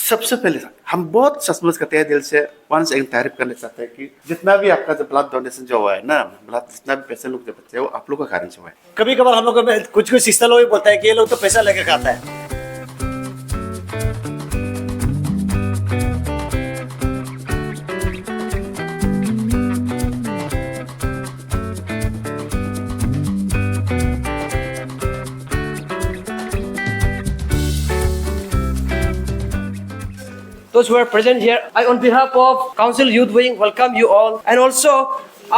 सबसे पहले हम बहुत सचमुच करते हैं दिल से वंस एक तारीफ करना चाहते हैं कि जितना भी आपका जो ब्लड डोनेशन जो हुआ है ना, ब्लड जितना भी पैसे लोग जो बचे हैं वो आप लोग का कारण से हुआ है। कभी कभार हम लोग को कुछ कुछ सिस्टर लोग भी बोलता है कि ये लोग तो पैसा लेके खाता है। Those who are present here, I on behalf of Council Youth Wing welcome you all, and also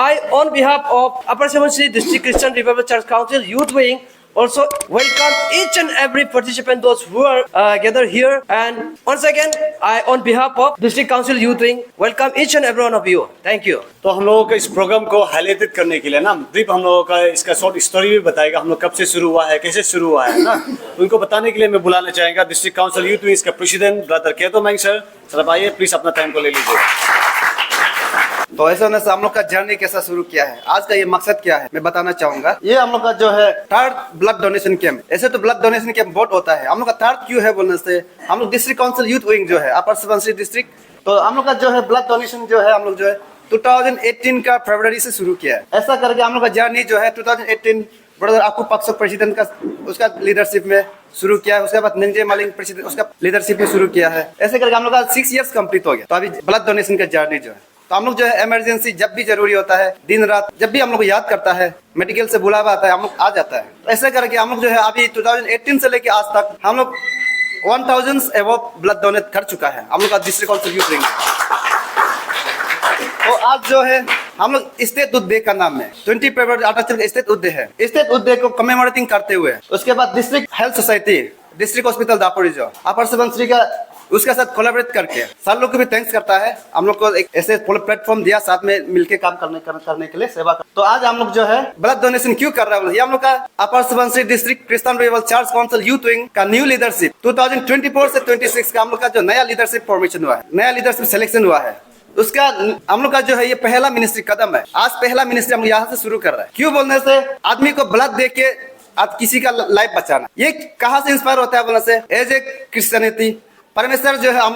I on behalf of Upper Subansiri District Christian Revival Church Council Youth Wing also welcome each and every participant, those who are gathered here, and once again I on behalf of District Council Youth Wing welcome each and every one of you. Thank you. तो हम लोगों के इस programme को highlighted करने के लिए ना ब्रीफ हम लोगों का इसका शॉर्ट स्टोरी भी बताएगा, हम लोग कब से शुरू हुआ है, कैसे शुरू हुआ है ना, उनको बताने के लिए मैं बुलाना चाहेंगे डिस्ट्रिक्ट काउंसिल यूथ विंग का प्रेसिडेंट ब्रदर केतो मैंग सर। सर आइए प्लीज अपना टाइम को ले लीजिए। तो ऐसा होने से हम लोग का जर्नी कैसा शुरू किया है, आज का ये मकसद क्या है मैं बताना चाहूंगा। ये हम लोग का जो है थर्ड ब्लड डोनेशन कैंप। ऐसे तो ब्लड डोनेशन कैंप बहुत होता है, हम लोग का थर्ड क्यों है बोलने से हम लोग डिस्ट्रिक्ट काउंसिल यूथ विंग जो है अपर सुबनसिरी डिस्ट्रिक्ट, तो हम लोग का जो है ब्लड डोनेशन जो है हम लोग जो है 2018 का फरवरी से शुरू किया है। ऐसा करके हम लोग का जर्नी जो है 2018 ब्रदर आपको पक्सो प्रेसिडेंट का उसका लीडरशिप में शुरू किया है, उसके बाद निंजे मालिंग प्रेसिडेंट उसका लीडरशिप में शुरू किया है। ऐसे करके हम लोग का 6 इयर्स कंप्लीट हो गया। तो अभी ब्लड डोनेशन का जर्नी जो है, तो हम लोग जो है इमरजेंसी जब भी जरूरी होता है, दिन रात जब भी हम लोग को याद करता है, मेडिकल से बुलावा आता है, हम लोग आ जाता है। तो ऐसे करके हम लोग जो है अभी 2018 से लेके आज तक हम लोग 1000 एवो ब्लड डोनेट कर चुका है हम लोग का डिस्ट्रिक्ट काउंसिल यूथ विंग। तो आज जो है हम लोग स्टेट दूध डे का नाम है 20 फरवरी 18 स्टेट दूध डे है। स्टेट दूध डे को कमेमोरेटिंग करते हुए उसके बाद district health society district hospital Dapori जो अपर सुबनसिरी का उसके साथ कोलैबोरेट करके सर लोग को भी थैंक्स करता है, हम लोग को एक ऐसे प्लेटफॉर्म दिया साथ में मिलके काम करने के लिए सेवा कर। तो आज हम लोग जो है ब्लड डोनेशन क्यों कर रहा है, ये हम लोग का upper Subansiri district Christian revival church council youth wing का न्यू लीडरशिप 2024 से 26 का हम लोग का जो नया लीडरशिप फॉर्मेशन हुआ है, नया लीडरशिप सिलेक्शन हुआ है, उसका हम लोग का जो है ये पहला मिनिस्ट्री कदम है। आज पहला मिनिस्ट्री हम यहाँ से शुरू कर रहे हैं। क्यों बोलने से आदमी को ब्लड दे के आज किसी का लाइफ बचाना, ये कहाँ से इंस्पायर होता है बोलने से एज ए क्रिश्चियनिटी परमेश्वर जो है हम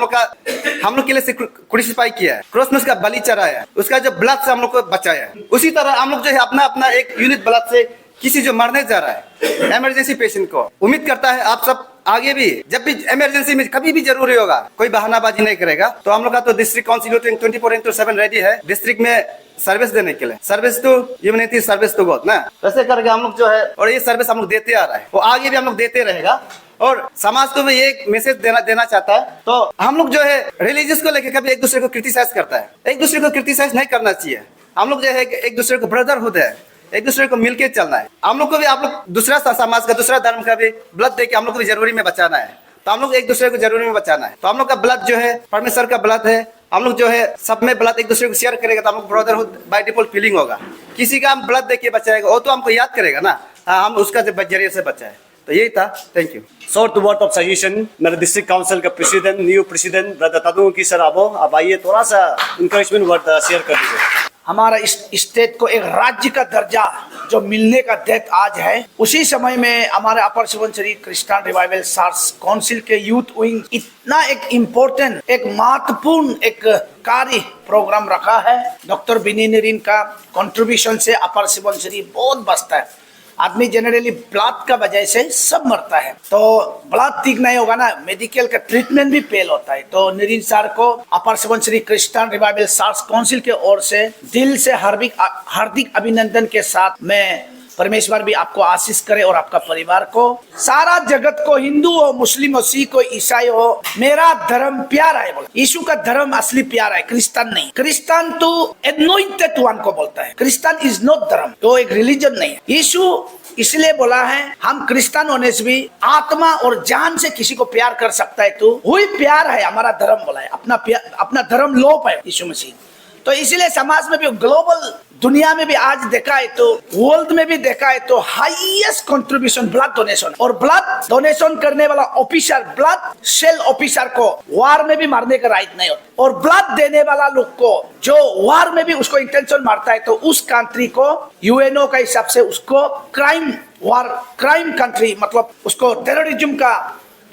लोग के लिए क्रूसिफाई किया है, क्रॉस में उसका बलि चढ़ाया है, उसका जो ब्लड से हम लोग को बचाया है। उसी तरह हम लोग जो है अपना एक यूनिट ब्लड से किसी जो मरने जा रहा है इमरजेंसी पेशेंट को, उम्मीद करता है आप सब आगे भी जब भी इमरजेंसी में कभी भी जरूरी होगा कोई बहानाबाजी नहीं करेगा। तो हम लोग का तो डिस्ट्रिक्ट काउंसिल 24/7 रेडी है डिस्ट्रिक्ट में सर्विस देने के लिए, service to humanity, service to God ना। वैसे करके हम लोग जो है और ये सर्विस हम लोग देते आ रहा है, वो आगे भी हम लोग देते रहेगा। और समाज को भी एक मैसेज देना चाहता है। तो हम लोग जो है रिलीजियस को लेकर कभी एक दूसरे को क्रिटिसाइज करता है, एक दूसरे को क्रिटिसाइज नहीं करना चाहिए। हम लोग जो है एक दूसरे को ब्रदरहुड है, एक दूसरे को मिलके चलना है। हम लोग को भी आप लोग दूसरा समाज का दूसरा धर्म का भी ब्लड दे के हम लोग को भी जरूरी में बचाना है। तो हम लोग एक दूसरे को जरूरी में बचाना है। तो हम लोग का ब्लड जो है परमेश्वर का ब्लड है, हम लोग जो है सब में ब्लड एक दूसरे को शेयर करेगा तो हम लोग ब्रदरहुड बाय डिफॉल्ट फीलिंग होगा। किसी का हम ब्लड दे के बचाएगा वो तो हमको याद करेगा ना, हम उसका जरिए से बचाए। तो यही था, thank you. Short word of suggestion मेरे डिस्ट्रिक्ट काउंसिल का प्रेसिडेंट न्यू प्रेसिडेंट ब्रदर तादू की सर आप आइए थोड़ा सा इंकरेजमेंट वर्ड शेयर कर दीजिए। हमारा इस स्टेट को एक राज्य का दर्जा जो मिलने का डेट आज है, उसी समय में हमारे upper Subansiri Christian revival church council के यूथ विंग इतना एक इम्पोर्टेंट एक महत्वपूर्ण एक कार्य प्रोग्राम रखा है। डॉक्टर बिनी नरीन का कंट्रीब्यूशन से अपर सुबनसिरी बहुत बचता है। आदमी जनरली ब्लड का वजह से सब मरता है, तो ब्लड ठीक नहीं होगा ना, मेडिकल का ट्रीटमेंट भी फेल होता है। तो नरीन सर को upper Subansiri Christian revival church council के ओर से दिल से हार्दिक अभिनंदन के साथ मैं परमेश्वर भी आपको आशीष करे और आपका परिवार को, सारा जगत को, हिंदू हो, मुस्लिम हो, सिख हो, ईसाई हो, मेरा धर्म प्यारा है। यीशु का धर्म असली प्यारा है, क्रिश्चियन नहीं। क्रिश्चियन तो एनोइंटेड वन को बोलता है, क्रिश्चियन इज नॉट धर्म, तो एक रिलीजन नहीं है। यीशु इसलिए बोला है हम क्रिश्चियन होने से भी आत्मा और जान से किसी को प्यार कर सकता है, तो वही प्यार है हमारा धर्म बोला है। अपना धर्म लोप है यीशु मसीह। तो इसीलिए समाज में भी, ग्लोबल दुनिया में भी आज देखा है तो वर्ल्ड में भी देखा है तो हाईएस्ट कंट्रीब्यूशन ब्लड डोनेशन, और ब्लड डोनेशन करने वाला ऑफिसर, ब्लड सेल ऑफिसर को वार में भी मारने का राइट नहीं होता, और ब्लड देने वाला लोग को जो वार में भी उसको इंटेंशन मारता है तो उस कंट्री को यूएनओ का हिसाब से उसको क्राइम कंट्री मतलब उसको टेररिज्म का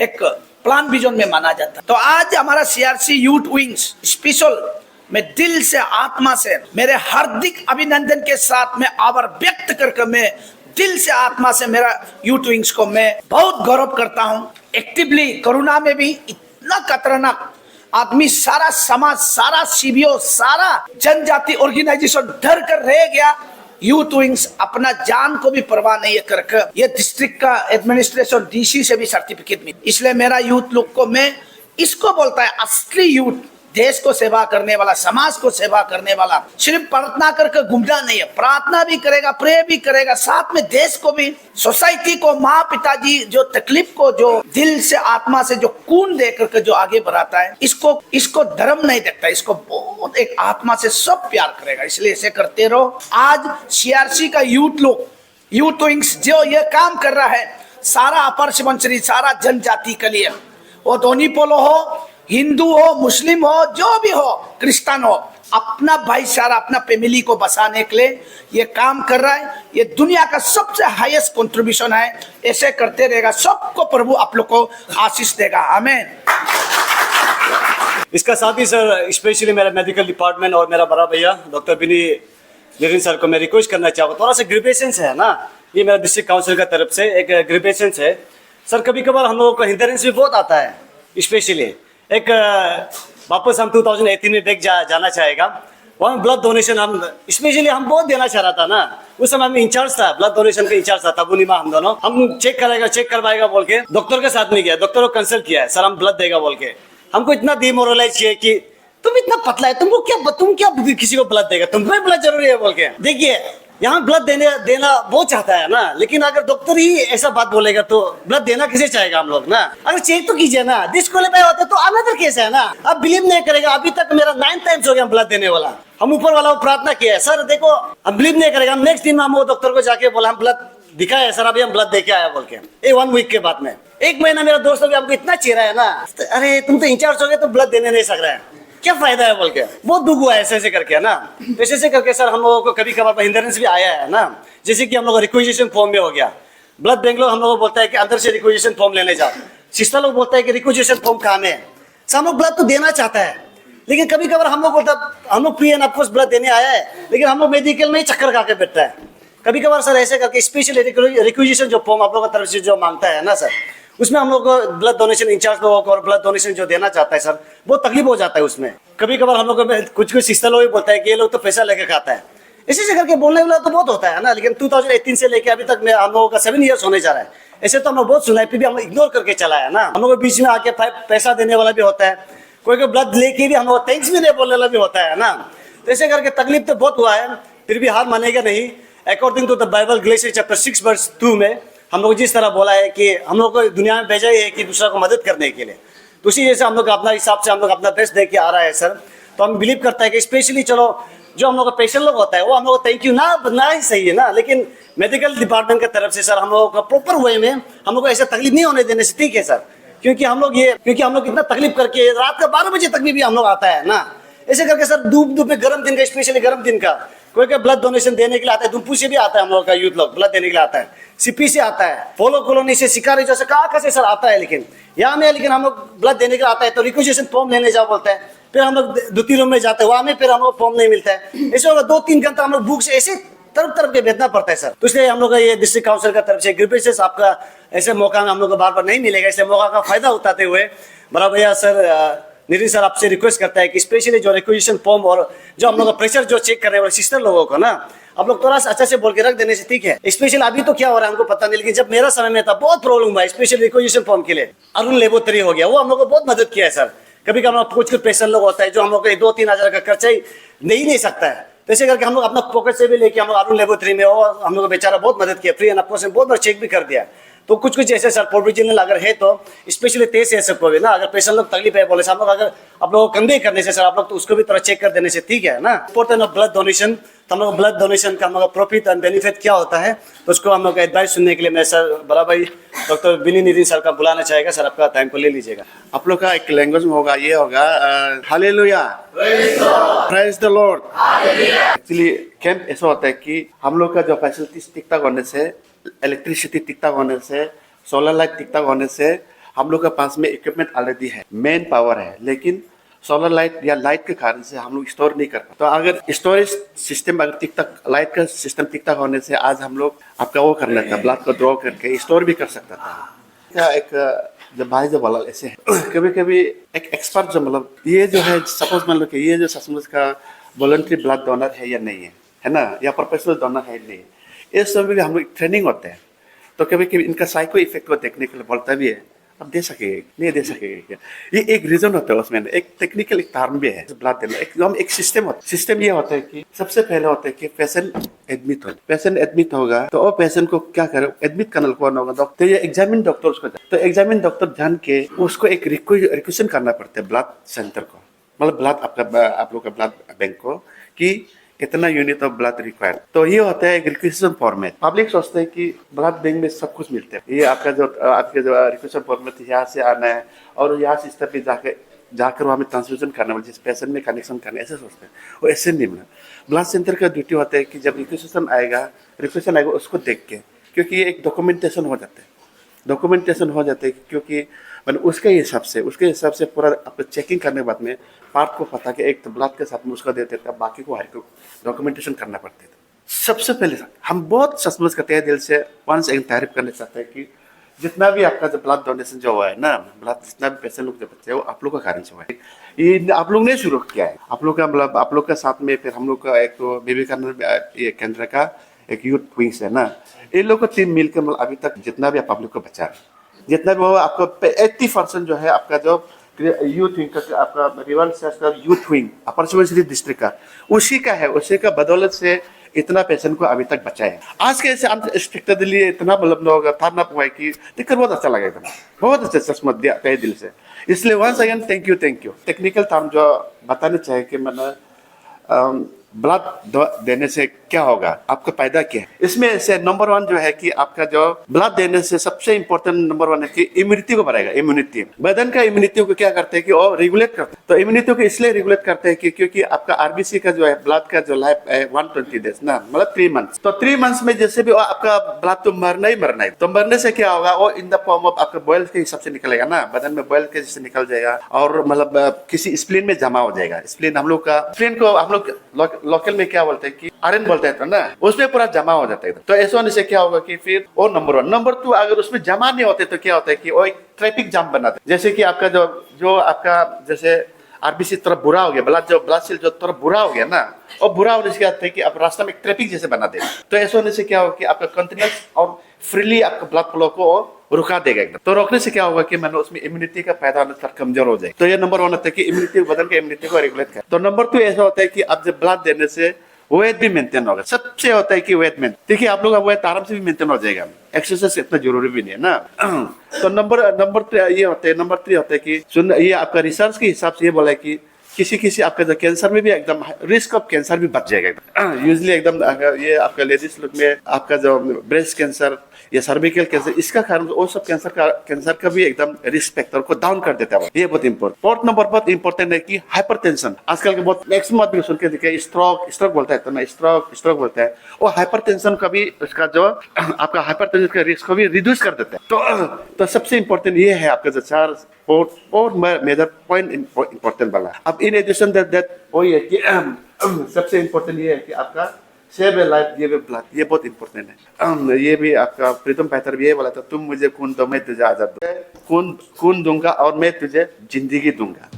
एक प्लान विजन में माना जाता है। तो आज हमारा सीआरसी यूथ विंग्स स्पेशल, मैं दिल से आत्मा से मेरे हार्दिक अभिनंदन के साथ मैं आभार व्यक्त करके मैं दिल से आत्मा से मेरा यूथ विंग्स को मैं बहुत गौरव करता हूँ। एक्टिवली कोरोना में भी इतना खतरनाक आदमी, सारा समाज, सारा सीबीओ, सारा जनजाति ऑर्गेनाइजेशन डर कर रह गया। यूथ विंग्स अपना जान को भी परवाह नहीं करके ये डिस्ट्रिक्ट का एडमिनिस्ट्रेशन डीसी से भी सर्टिफिकेट मिला। इसलिए मेरा यूथ लोग को मैं इसको बोलता है असली यूथ, देश को सेवा करने वाला, समाज को सेवा करने वाला, सिर्फ प्रार्थना करके घूमना नहीं है, प्रार्थना भी करेगा, प्रे भी करेगा, साथ में देश को भी, सोसाइटी को, माँ पिताजी जो तकलीफ को जो दिल से आत्मा से जो खून दे करके जो आगे बढ़ाता है, इसको धर्म नहीं देखता, इसको बहुत एक आत्मा से सब प्यार करेगा। इसलिए ऐसे करते रहो। आज सीआरसी का यूथ लोग, यूथ विंग्स जो ये काम कर रहा है, सारा अपर सुबनसिरी, सारा जनजाति के लिए, वो धोनी पोलो हो, हिंदू हो, मुस्लिम हो, जो भी हो, क्रिश्चियन हो, अपना भाईचारा, अपना फैमिली को बसाने के लिए ये काम कर रहा है। ये दुनिया का सबसे हाईएस्ट कंट्रीब्यूशन है। ऐसे करते रहेगा, सबको प्रभु आप लोग को आशीष देगा। आमीन। इसका साथ ही सर स्पेशली मेरा मेडिकल डिपार्टमेंट और मेरा बड़ा भैया डॉक्टर बिनी नितिन सर को मैं रिक्वेस्ट करना चाहूँगा, थोड़ा सा ग्रीवेशंस है ना, ये मेरा डिस्ट्रिक्ट काउंसिल का तरफ से एक ग्रीवेशंस है सर। कभी कभार हम लोगों को हिंदरेंस भी बहुत आता है, स्पेशली एक वापस हम 2018 में बैक जाना चाहेगा, वहाँ ब्लड डोनेशन हम स्पेशली हम बहुत देना चाह रहा था ना, उस समय हम इंचार्ज था, ब्लड डोनेशन का इंचार्ज था तबुनिमा, हम दोनों, हम चेक करवाएगा बोल के डॉक्टर के साथ में गया, डॉक्टर को कंसल्ट किया है, सर हम ब्लड देगा बोल के। हमको इतना डिमोरलाइज किया कि तुम इतना पतला है, तुम क्या किसी को ब्लड देगा, तुम्हें ब्लड जरूरी है बोल के। देखिए यहाँ ब्लड देना बहुत चाहता है ना, लेकिन अगर डॉक्टर ही ऐसा बात बोलेगा तो ब्लड देना किसे चाहेगा हम लोग ना। अगर चेक तो कीजिए ना, डिस्क्वालीफाई होता तो अनदर केस है ना। अब बिलीव नहीं करेगा, अभी तक मेरा 9 टाइम्स हो गया ब्लड देने वाला। हम ऊपर वाला को प्रार्थना किया है, सर देखो हम बिलीव नहीं करेगा, हम नेक्स्ट दिन हम वो डॉक्टर को जाके बोला हम ब्लड दिखाया सर, अभी हम ब्लद दे के आया बोल के। 1 वीक के बाद में 1 महीना मेरा दोस्त भी हमको इतना चेहरा है ना, अरे तुम तो इंचार्ज हो गए तो ब्लड देने नहीं सक रहा है, क्या फायदा है बोल के। बहुत दुख हुआ ऐसे करके ना, ऐसे करके सर हम लोगों को कभी कभार हिंदरेंस भी आया है ना। जैसे कि हम लोग रिक्वेजिशन फॉर्म में हो गया, ब्लड बैंक लोग हम लोग बोलता है कि अंदर से रिक्वेजिशन फॉर्म लेने जाओ, सिस्टर लोग बोलता है कि रिक्वेजिशन फॉर्म कहाँ में है। हम लोग ब्लड तो देना चाहता है, लेकिन कभी कभार हम लोग बोलता हम लोग प्री एंड ऑफकोर्स ब्लड देने आया है, लेकिन हम लोग मेडिकल में ही चक्कर खा के बैठता है। कभी कभार सर ऐसे करके स्पेशल रिक्वेजिशन जो फॉर्म आप लोगों की तरफ से जो मांगता है ना सर, उसमें हम लोग को ब्लड डोनेशन इंचार्ज लोगों को और ब्लड डोनेशन जो देना चाहता है सर, बहुत तकलीफ हो जाता है उसमें। कभी कभार हम लोग को कुछ सिस्टर लोग बोलता है कि ये लोग तो पैसा लेके खाता है, इसी करके बोलने वाला तो बहुत होता है ना। लेकिन 2018 से लेके अभी तक हम लोगों का 7 ईयर्स होने जा रहा है, ऐसे तो हम लोग बहुत सुना है, फिर भी हम लोग इग्नोर करके चला है ना। हम लोग बीच में आके पैसा देने वाला भी होता है, कोई ब्लड लेके भी हम लोग थैंक्स भी नहीं बोलने वाला भी होता है ना। तो ऐसे करके तकलीफ तो बहुत हुआ है, फिर भी हार मानेगा नहीं। According to the Bible Galatians chapter 6 verse 2 में हम लोग जिस तरह बोला है कि हम लोग को दुनिया में भेजा ही है कि दूसरा को मदद करने के लिए, तो उसी जैसे हम लोग अपना हिसाब से हम लोग अपना बेस्ट दे के आ रहा है सर। तो हम बिलीव करता है कि स्पेशली चलो जो हम लोग का पेशेंट लोग होता है वो हम लोग थैंक यू ना ही सही है ना, लेकिन मेडिकल डिपार्टमेंट की तरफ से सर हम लोगों का प्रॉपर वे में हम लोग को ऐसा तकलीफ नहीं होने देने से ठीक है सर। क्योंकि हम लोग इतना तकलीफ करके रात का 12 बजे तक भी हम लोग आता है ना, ऐसे करके सर धूप में गर्म दिन का, स्पेशली गर्म दिन का कोई ब्लड डोनेशन देने के लिए आता है, दुमपू से भी आता है हम लोग का यूथ लोग ब्लड देने के लिए आता है, सीपी से आता है, पोलो कॉलोनी से, शिकारी जैसे कहाँ से सर आता है। लेकिन यहाँ में लेकिन हम लोग ब्लड देने के लिए आता है तो रिक्वेजिशन फॉर्म लेने जाओ बोलता है, फिर हम लोग द्वितीय रूम में जाते हैं, वहाँ में फिर हम लोग फॉर्म नहीं मिलता है। ऐसे होगा 2-3 घंटा हम लोग भूख से ऐसे तरफ के बैठना पड़ता है सर। तो इसलिए हम लोग का ये डिस्ट्रिक्ट काउंसिल का तरफ से ग्रीवेंसेस आपका ऐसे मौका हम लोग को बार बार नहीं मिलेगा, इसलिए मौका का फायदा उठाते हुए बड़ा भैया सर नितिन सर आपसे रिक्वेस्ट करता है कि स्पेशली जो रिक्वेजिशन फॉर्म और जो हम लोग का प्रेशर जो चेक करने वाले सिस्टर लोगों को ना आप लोग थोड़ा सा अच्छा से बोल के रख देने से ठीक है। स्पेशल अभी तो क्या हो रहा है हमको पता नहीं, लेकिन जब मेरा समय में था बहुत प्रॉब्लम हुआ स्पेशल रिक्वेजिशन फॉर्म के लिए। अरुण लेबोरेटरी हो गया, वो हम लोग को बहुत मदद किया है सर। कभी कभी कुछ पेशेंट लोग होता है जो हम लोग को 2-3 हज़ार का खर्चा ही नहीं सकता है, तो ऐसे करके हम लोग अपना पॉकेट से भी लेके हम लोग अरुण लेबोरेटरी में और हम लोग को बेचारा बहुत मदद किया, फ्री एंड ऑफ कॉस्ट बहुत बार चेक भी कर दिया। तो कुछ ऐसे सर प्रोविजनल अगर है तो स्पेशली तेज से सबको भी ना, अगर पेशेंट लोग तकलीफ है बोले हम लोग अगर आप लोग को कन्वे करने से सर आप लोग तो उसको भी थोड़ा चेक कर देने से ठीक है ना। इम्पोर्टेंट ऑफ ब्लड डोनेशन, तो हम लोग ब्लड डोनेशन का हम लोग प्रॉफिट एंड बेनिफिट क्या होता है तो उसको हम लोग का एडवाइस सुनने के लिए मैं सर बड़ा भाई डॉक्टर बिनी नितिन सर का बुलाना चाहेगा। सर आपका टाइम को ले लीजिएगा। आप लोग का एक लैंग्वेज में होगा, ये होगा hallelujah, praise the Lord. Actually camp ऐसा होता है कि हम लोग का जो फैसिलिटीज ठीक ठाक होने से, इलेक्ट्रिसिटी ठीक ठाक होने से, सोलर लाइट ठीक ठाक होने से हम लोग के पास में इक्विपमेंट ऑलरेडी है, मेन पावर है, लेकिन सोलर लाइट या लाइट के कारण से हम लोग स्टोर नहीं कर पाते। तो अगर स्टोरेज सिस्टम अगर टिक तक लाइट का सिस्टम टिक तक होने से आज हम लोग आपका वो कर लेता, ब्लड को ड्रॉ करके स्टोर भी कर सकता था। क्या एक जब भाई जो बोला ऐसे है कभी कभी एक एक्सपर्ट जो मतलब ये जो है सपोज मान लो कि ये जो सचमुच का वॉलंटरी ब्लड डोनर है या नहीं है ना, या प्रोफेशनल डोनर है नहीं है, इस समय भी हम लोग ट्रेनिंग होते हैं। तो कभी कभी इनका साइको इफेक्ट को देखने के लिए बोलता भी है अब दे सकेगा नहीं दे सकेगा क्या, ये एक रीजन होता है उसमें, एक टेक्निकल एक कारण भी है ब्लड देना। एकदम एक सिस्टम होता है। सिस्टम ये होता है कि सबसे पहले होता है कि पेशेंट एडमिट होगा तो वो पेशेंट को क्या करे, एडमिट करना कौन होगा, डॉक्टर या एग्जामिन डॉक्टर उसको, तो एग्जामिन डॉक्टर जान के उसको एक रिक्वेशन करना पड़ता है ब्लड सेंटर को, मतलब ब्लड आपका आप लोग का ब्लड बैंक को कि इतना यूनिट ऑफ ब्लड रिक्वायर्ड। तो ये होता है एक रिक्वेशन फॉर्मेट। पब्लिक सोचते हैं कि ब्लड बैंक में सब कुछ मिलता है, ये आपका जो रिक्वेशन फॉर्मेट यहाँ से आना है और यहाँ से स्टेप पे जाकर वहाँ में ट्रांसफ्यूजन करना है, जिस पेशेंट में कनेक्शन करना है, ऐसे सोचते हैं। और ऐसे नहीं मिला। ब्लड सेंटर का ड्यूटी होता है कि जब रिक्वेशन आएगा उसको देख के, क्योंकि ये एक डॉक्यूमेंटेशन हो जाता है क्योंकि मतलब उसके हिसाब से पूरा आपको चेकिंग करने के बाद में पार्ट को पता कि एक तो ब्लड के साथ में उसका देते थे, बाकी को हर को डॉक्यूमेंटेशन करना पड़ते थे। सबसे पहले हम बहुत सचमुच का तहे दिल से वंस एक तारीफ करना चाहते हैं कि जितना भी आपका जो ब्लड डोनेशन जो हुआ है ना, ब्लड जितना भी पेशेंट लोग जो बच्चे हैं वो आप लोग का कारण से हुआ है। ये आप लोग ने शुरू किया है, आप लोग का मतलब आप लोग के साथ में फिर हम लोग का एक तो विवेकानंद ये केंद्र का एक यूथ विंग्स है ना, इन लोग का टीम मिलकर मतलब अभी तक जितना भी पब्लिक को बचा है, जितना भी वो आपको 80% जो है आपका जो यूथ विंग का आपका रिवर का यूथ विंग अपर सुबनसिरी डिस्ट्रिक्ट का उसी का है, उसी का बदौलत से इतना पेशेंट को अभी तक बचाया है। आज के ऐसे अनएक्सपेक्टेडली इतना मतलब लोग था हुआ है कि देखकर बहुत अच्छा लगा, एकदम बहुत अच्छा सचमुच दिया तहे दिल से। इसलिए once again thank you. Technical term जो बताना चाहिए कि मैंने ब्लड देने से क्या होगा, आपका फायदा क्या है, इसमें से नंबर 1 जो है कि आपका जो ब्लड देने से सबसे इंपॉर्टेंट नंबर 1 है कि इम्यूनिटी को बढ़ाएगा। इम्यूनिटी बदन का इम्यूनिटी को क्या करते हैं कि वो रेगुलेट करते हैं। तो इम्यूनिटी को इसलिए रेगुलेट करते हैं कि क्योंकि आपका आरबीसी का जो है ब्लड का जो लाइफ है 120 डेज ना, मतलब 3 मंथ्स। तो 3 मंथ्स में जैसे भी आपका ब्लड तो मरना ही, तो मरने से क्या होगा, वो इन द फॉर्म ऑफ आपका बॉयल के हिसाब से निकलेगा ना, बदन में बॉयल के जैसे निकल जाएगा और मतलब किसी स्प्लीन में जमा हो जाएगा। स्प्लीन हम लोग का स्प्लीन को हम लोग लोकल में क्या बोलते हैं कि आयरन बोलते हैं ना, उसमें पूरा जमा हो जाता है। तो ऐसा होने से क्या होगा कि फिर वो नंबर 1। नंबर 2 अगर उसमें जमा नहीं होते तो क्या होता है कि वो एक ट्रैफिक जाम बनाते हैं। जैसे कि आपका जो आपका जैसे आरबीसी थोड़ा बुरा हो गया, ब्लड सेल जो थोड़ा बुरा हो गया ना, और बुरा होने से क्या होता है कि आप रास्ता में एक ट्रैफिक जैसे बना देगा। तो ऐसा होने से क्या होगा कि आपका कंटिन्यूअस और फ्रीली आपका ब्लड फ्लो को रुका देगा एकदम। तो रोकने से क्या होगा कि मैंने उसमें इम्यूनिटी का पैदा होना थोड़ा कमजोर हो जाए। तो ये नंबर 1 होता है कि इम्यूनिटी, बदन का इम्यूनिटी को रेगुलेट कर। तो नंबर 2 ऐसा होता है कि आप जब ब्लड देने से वेट भी मेंटेन होगा। सबसे होता है कि वेट मेंटेन, देखिए आप लोग का वेट आराम से भी मेंटेन हो जाएगा, एक्सरसाइज इतना जरूरी भी नहीं है ना। तो नंबर 3 ये होता है, नंबर 3 होता है कि सुन, ये आपका रिसर्च के हिसाब से ये बोला है कि किसी आपका जो कैंसर में भी एकदम रिस्क ऑफ कैंसर भी बढ़ जाएगा एकदम। यूजली एकदम ये आपका लेडीज लोग में आपका जो ब्रेस्ट कैंसर या सर्विकल कैंसर, इसका कारण वो सब कैंसर का भी एकदम रिस्क फैक्टर को डाउन कर देता है। ये बहुत इंपॉर्टेंट। 4th नंबर बहुत इंपॉर्टेंट है कि हाइपरटेंशन। आजकल के बहुत मैक्सिमम आदमी सुन के देखे स्ट्रोक बोलता है, तो ना स्ट्रोक बोलता है, और हाइपरटेंशन का भी उसका जो आपका हाइपरटेंशन का रिस्क को भी रिड्यूस कर देता है। तो सबसे इंपॉर्टेंट ये है आपका जो 4 मेजर पॉइंट इंपॉर्टेंट वाला। अब इन एडिशन दैट वही है कि सबसे इंपॉर्टेंट ये है कि आपका सेव ए लाइफ, ये भी ब्लड, ये बहुत इंपॉर्टेंट है। ये भी आपका प्रीतम पैतर भी ये बोला था, तुम मुझे खून दो मैं तुझे आजाद दूंगा, खून दूंगा और मैं तुझे जिंदगी दूंगा।